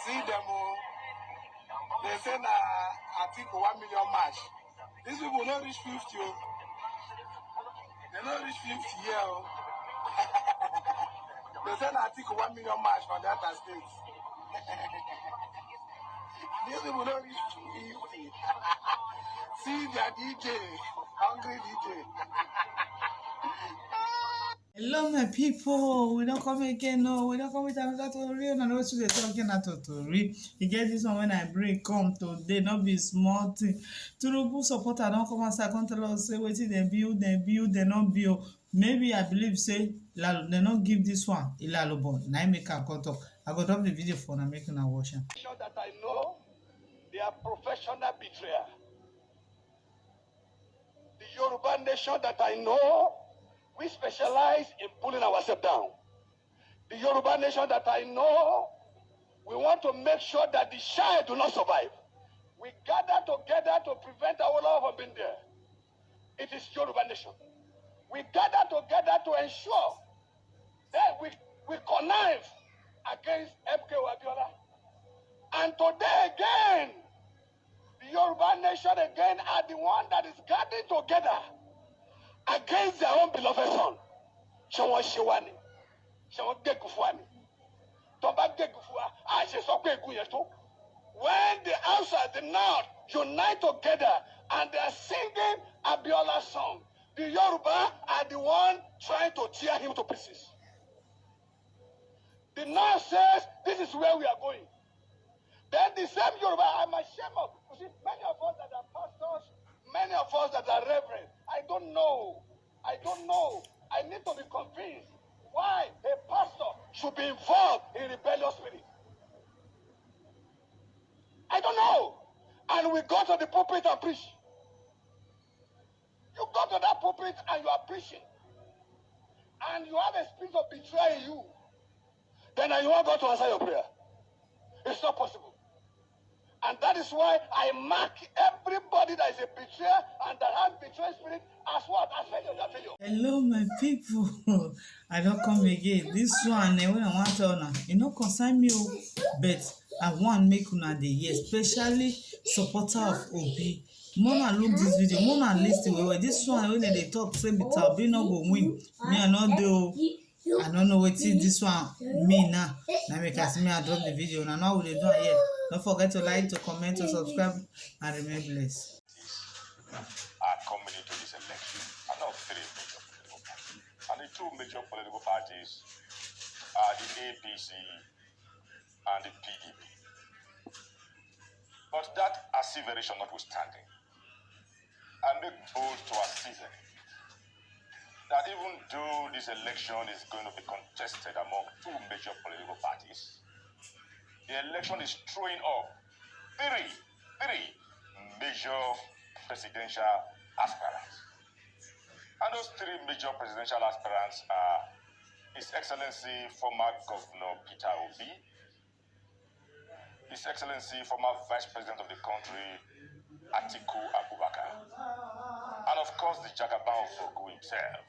See them all. They say Atiku 1 million match. These people don't reach 50. They don't reach 50 here. They say Atiku 1 million match for Delta State. These people don't reach 50. See their DJ, hungry DJ. Hello, my people. We don't come again. No, we don't come with another story. And I know what you're talking about. Story. You get this one when I break come today. Not be small thing. Turubu supporter don't come and say, come tell us say wetin they build, they not build. Maybe I believe say they not give this one Ilalobo. Now I make a come talk. I go drop the video for now making a watch. Sure that I know they are professional betrayer. The Yoruba nation that I know, we specialize in pulling ourselves down. The Yoruba nation that I know, we want to make sure that the shy do not survive. We gather together to prevent our love from being there. It is Yoruba nation. We gather together to ensure that we connive against MK Abiola. And today again, the Yoruba nation again are the one that is gathering together against their own beloved son. Shawon Shewani. Shawon Gegufuani. Toba Gegufua. When the outside, the north, unite together and they are singing Abiola's song, the Yoruba are the one trying to tear him to pieces. The north says, this is where we are going. Then the same Yoruba, I'm ashamed of. You see, many of us that are pastors, many of us that are reverend, I don't know. I need to be convinced why a pastor should be involved in rebellious spirit. I don't know. And we go to the pulpit and preach. You go to that pulpit and you are preaching. And you have a spirit of betrayal in you. Then you want God to answer your prayer. It's not possible. And that is why I mark everybody that is a betrayer and that has betrayed spirit as what? As failure. Hello, my people. I don't come again. This one, when I want to honor, you know, concern me, but I want make una dey hear, especially supporter of Obi. Mona look this video, Mona listen well. This one when they talk say Peter Obi no go win. Me I not do. I don't know what this one mean now. Now because me I drop the video. Now what they do here. Don't forget to like, to comment, to subscribe, and remain blessed. Are coming into this election. I know three major political parties. And the two major political parties are the APC and the PDP. But that asseveration notwithstanding, I make bold to assert that even though this election is going to be contested among two major political parties, the election is throwing up three major presidential aspirants. And those three major presidential aspirants are His Excellency former Governor Peter Obi, His Excellency former Vice President of the country Atiku and of course the Jagaban of Ogu himself,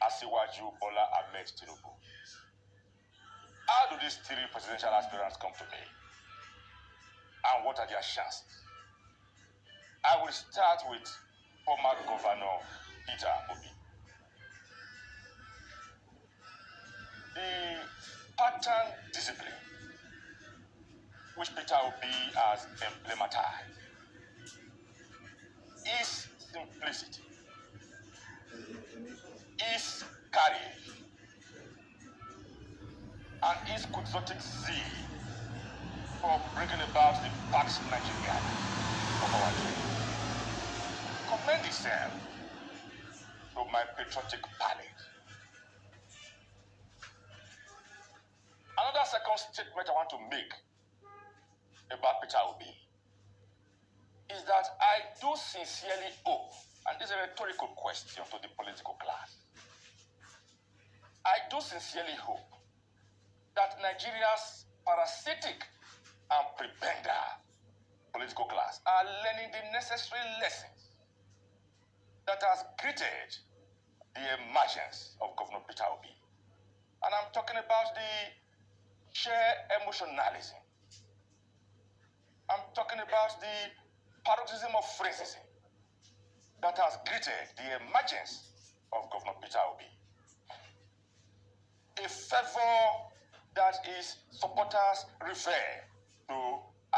Asiwaju Bola Ahmed Tinubu. How do these three presidential aspirants come to me? And what are their chances? I will start with former Governor Peter Obi. The pattern discipline which Peter Obi has implemented is simplicity, is courage, and is quixotic zeal for bringing about the Pax Nigeria of our dream. Commend itself to my patriotic palate. Another second statement I want to make about Peter Obi is that I do sincerely hope, and this is a rhetorical question to the political class, I do sincerely hope that Nigeria's parasitic and prebenda political class are learning the necessary lessons that has greeted the emergence of Governor Peter Obi. And I'm talking about the sheer emotionalism I'm talking about the paroxysm of racism that has greeted the emergence of Governor Peter Obi. A fervor that his supporters refer to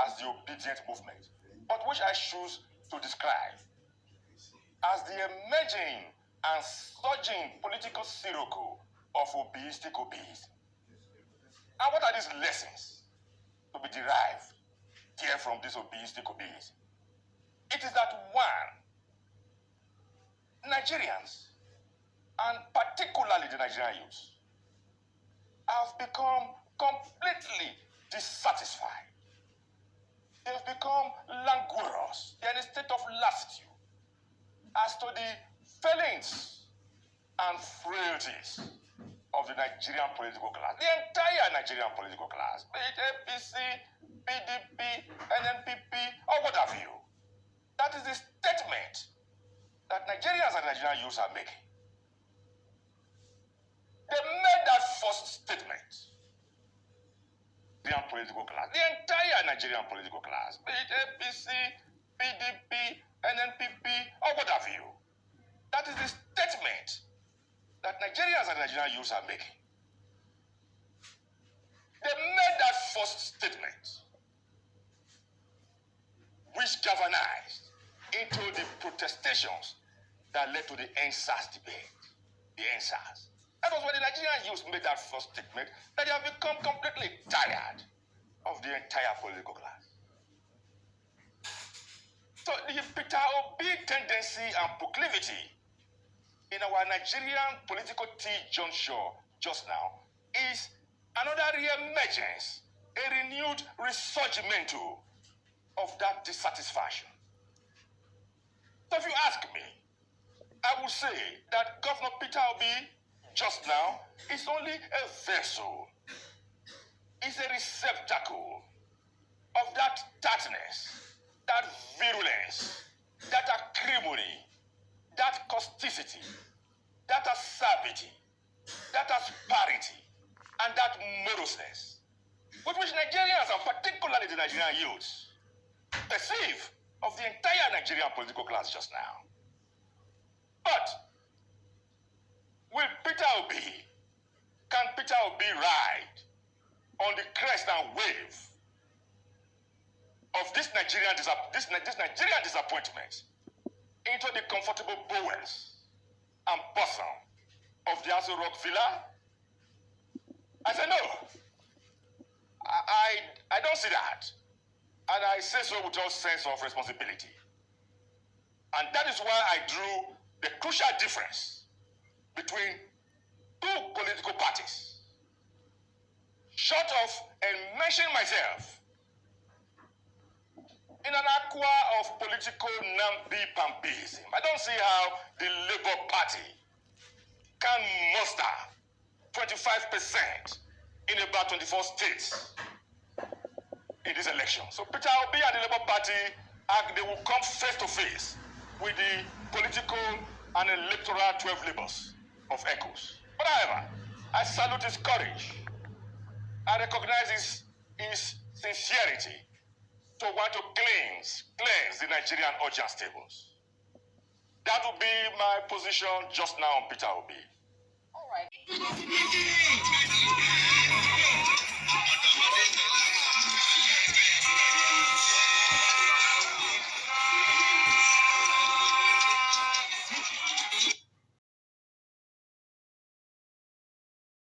as the obedient movement, but which I choose to describe as the emerging and surging political sirocco of obiistic obese. And what are these lessons to be derived here from this obiistic obese? It is that one, Nigerians, and particularly the Nigerian youth, have become completely dissatisfied. They've become languorous. They're in a state of lassitude as to the failings and frailties of the Nigerian political class, the entire Nigerian political class, be it APC, PDP, NNPP, or what have you. That is the statement that Nigerians and Nigerian youths are making. They made that first statement. The political class, the entire Nigerian political class, be it APC, PDP, NNPP, or what have you. That is the statement that Nigerians and Nigerian youths are making. They made that first statement, which galvanized into the protestations that led to the NSAS debate. The NSAS. That was when the Nigerian youth made that first statement, that they have become completely tired of the entire political class. So the Peter Obi tendency and proclivity in our Nigerian political juncture just now is another re-emergence, a renewed resurgimento of that dissatisfaction. So if you ask me, I will say that Governor Peter Obi just now is only a vessel, is a receptacle of that tartness, that virulence, that acrimony, that causticity, that acerbity, that asperity, and that moroseness, with which Nigerians, and particularly the Nigerian youths, perceive of the entire Nigerian political class just now. But will can Peter Obi ride on the crest and wave of this Nigerian disappointment into the comfortable bowels and bosom of the Aso Rock Villa? I said no. I don't see that. And I say so with all sense of responsibility. And that is why I drew the crucial difference between two political parties. Short of mentioning myself in an aqua of political namby-pambyism, I don't see how the Labour Party can muster 25% in about 24 states in this election. So Peter Obi and the Labour Party, they will come face to face with the political and electoral 12 labors of echoes. But however, I salute his courage. I recognize his sincerity to want to cleanse the Nigerian audience tables. That will be my position just now on Peter Obi. All right.